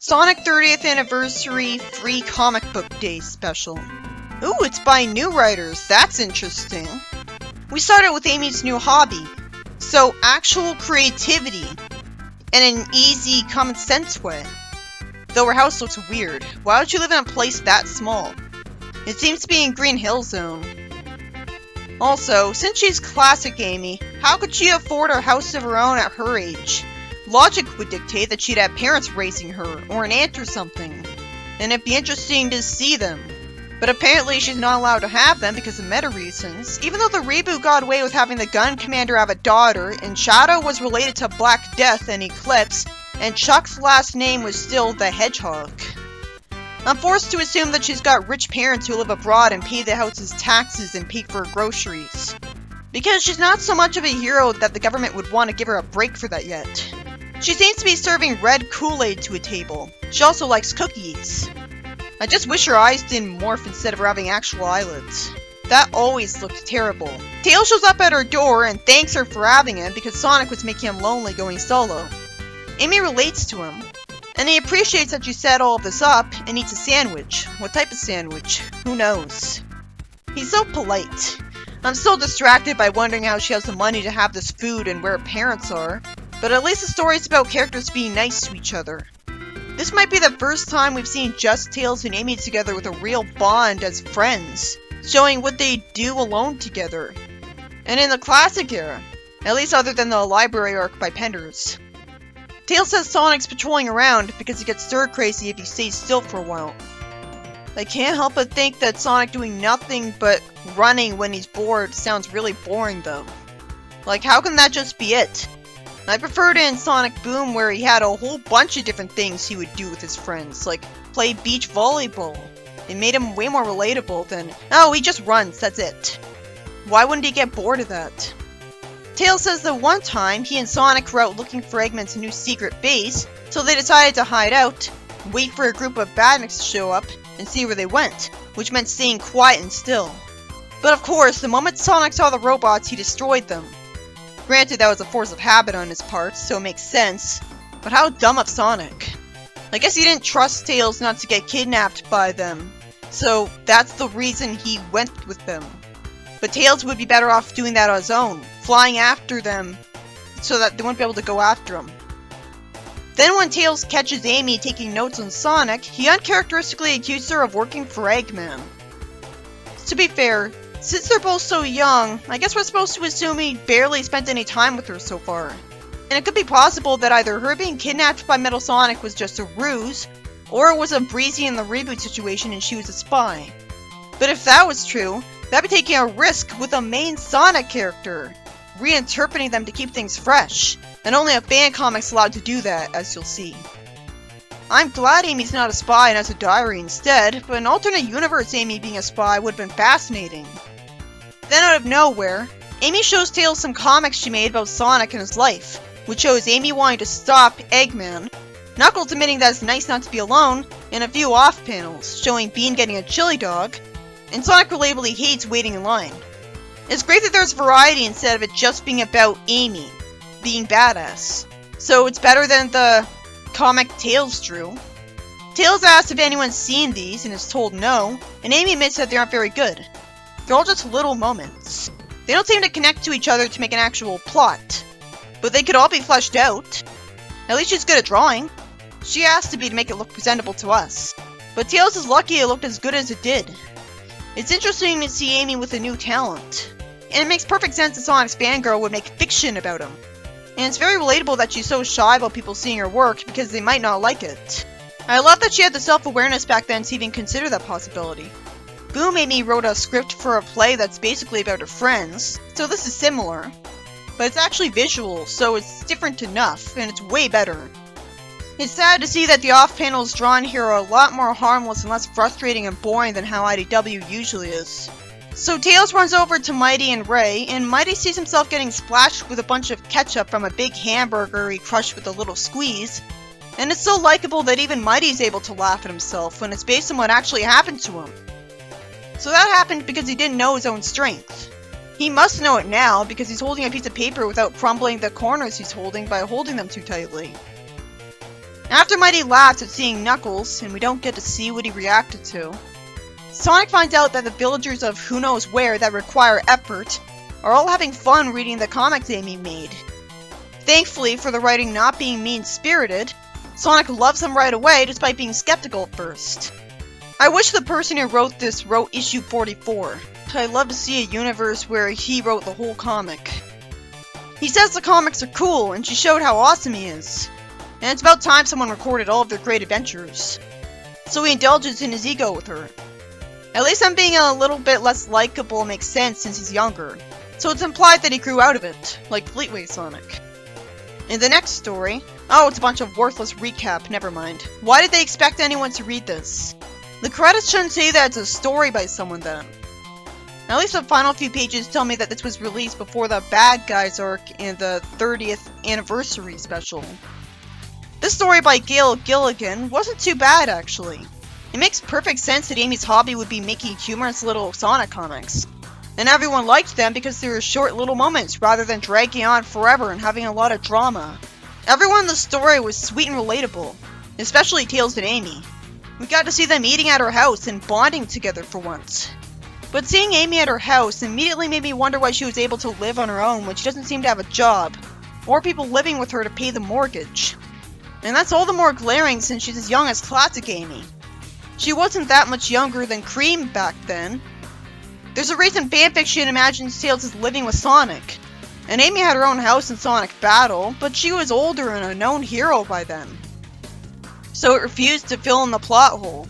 Sonic 30th Anniversary Free Comic Book Day Special. Ooh, it's by new writers, that's interesting. We started with Amy's new hobby, so actual creativity, in an easy, common sense way. Though her house looks weird, why would you live in a place that small? It seems to be in Green Hill Zone. Also, since she's classic Amy, how could she afford a house of her own at her age? Logic would dictate that she'd have parents raising her, or an aunt or something, and it'd be interesting to see them. But apparently she's not allowed to have them because of meta reasons, even though the reboot got away with having the Gun Commander have a daughter, and Shadow was related to Black Death and Eclipse, and Chuck's last name was still the Hedgehog. I'm forced to assume that she's got rich parents who live abroad and pay the house's taxes and pay for her groceries. Because she's not so much of a hero that the government would want to give her a break for that yet. She seems to be serving red Kool-Aid to a table. She also likes cookies. I just wish her eyes didn't morph instead of her having actual eyelids. That always looked terrible. Tails shows up at her door and thanks her for having him because Sonic was making him lonely going solo. Amy relates to him, and he appreciates that she set all of this up and eats a sandwich. What type of sandwich? Who knows? He's so polite. I'm still distracted by wondering how she has the money to have this food and where her parents are. But at least the story's about characters being nice to each other. This might be the first time we've seen just Tails and Amy together with a real bond as friends, showing what they do alone together. And in the classic era, at least other than the library arc by Penders. Tails says Sonic's patrolling around because he gets stir crazy if he stays still for a while. I can't help but think that Sonic doing nothing but running when he's bored sounds really boring though. Like, how can that just be it? I preferred it in Sonic Boom where he had a whole bunch of different things he would do with his friends, like play beach volleyball. It made him way more relatable than, oh, he just runs, that's it. Why wouldn't he get bored of that? Tails says that one time he and Sonic were out looking for Eggman's new secret base, so they decided to hide out, wait for a group of badniks to show up, and see where they went, which meant staying quiet and still. But of course, the moment Sonic saw the robots, he destroyed them. Granted, that was a force of habit on his part, so it makes sense, but how dumb of Sonic. I guess he didn't trust Tails not to get kidnapped by them, so that's the reason he went with them. But Tails would be better off doing that on his own, flying after them, so that they wouldn't be able to go after him. Then when Tails catches Amy taking notes on Sonic, he uncharacteristically accused her of working for Eggman. To be fair, since they're both so young, I guess we're supposed to assume he barely spent any time with her so far. And it could be possible that either her being kidnapped by Metal Sonic was just a ruse, or it was a Breezy in the reboot situation and she was a spy. But if that was true, that'd be taking a risk with a main Sonic character, reinterpreting them to keep things fresh, and only a fan comic's allowed to do that, as you'll see. I'm glad Amy's not a spy and has a diary instead, but an alternate universe Amy being a spy would have been fascinating. Then out of nowhere, Amy shows Tails some comics she made about Sonic and his life, which shows Amy wanting to stop Eggman, Knuckles admitting that it's nice not to be alone, and a few off panels, showing Bean getting a chili dog, and Sonic relatedly hates waiting in line. It's great that there's variety instead of it just being about Amy being badass, so it's better than the comic Tails drew. Tails asks if anyone's seen these and is told no, and Amy admits that they aren't very good. They're all just little moments. They don't seem to connect to each other to make an actual plot, but they could all be fleshed out. At least she's good at drawing. She asked to be to make it look presentable to us, but Tails is lucky it looked as good as it did. It's interesting to see Amy with a new talent, and it makes perfect sense that Sonic's fangirl would make fiction about him. And it's very relatable that she's so shy about people seeing her work because they might not like it. I love that she had the self-awareness back then to even consider that possibility. Boom Amy wrote a script for a play that's basically about her friends, so this is similar. But it's actually visual, so it's different enough, and it's way better. It's sad to see that the off-panels drawn here are a lot more harmless and less frustrating and boring than how IDW usually is. So Tails runs over to Mighty and Ray, and Mighty sees himself getting splashed with a bunch of ketchup from a big hamburger he crushed with a little squeeze. And it's so likable that even Mighty's able to laugh at himself when it's based on what actually happened to him. So that happened because he didn't know his own strength. He must know it now because he's holding a piece of paper without crumbling the corners he's holding by holding them too tightly. After Mighty laughs at seeing Knuckles, and we don't get to see what he reacted to, Sonic finds out that the villagers of who knows where that require effort are all having fun reading the comics Amy made. Thankfully, for the writing not being mean-spirited, Sonic loves them right away despite being skeptical at first. I wish the person who wrote this wrote issue 44. I'd love to see a universe where he wrote the whole comic. He says the comics are cool, and she showed how awesome he is. And it's about time someone recorded all of their great adventures. So he indulges in his ego with her. At least him being a little bit less likable makes sense since he's younger. So it's implied that he grew out of it, like Fleetway Sonic. In the next story... Oh, it's a bunch of worthless recap, never mind. Why did they expect anyone to read this? The credits shouldn't say that it's a story by someone then. At least the final few pages tell me that this was released before the Bad Guys arc in the 30th anniversary special. This story by Gail Gilligan wasn't too bad, actually. It makes perfect sense that Amy's hobby would be making humorous little Sonic comics. And everyone liked them because they were short little moments rather than dragging on forever and having a lot of drama. Everyone in the story was sweet and relatable, especially Tails and Amy. We got to see them eating at her house and bonding together for once. But seeing Amy at her house immediately made me wonder why she was able to live on her own when she doesn't seem to have a job, or people living with her to pay the mortgage. And that's all the more glaring since she's as young as classic Amy. She wasn't that much younger than Cream back then. There's a recent fanfiction imagines Tails is living with Sonic. And Amy had her own house in Sonic Battle, but she was older and a known hero by then. So it refused to fill in the plot hole.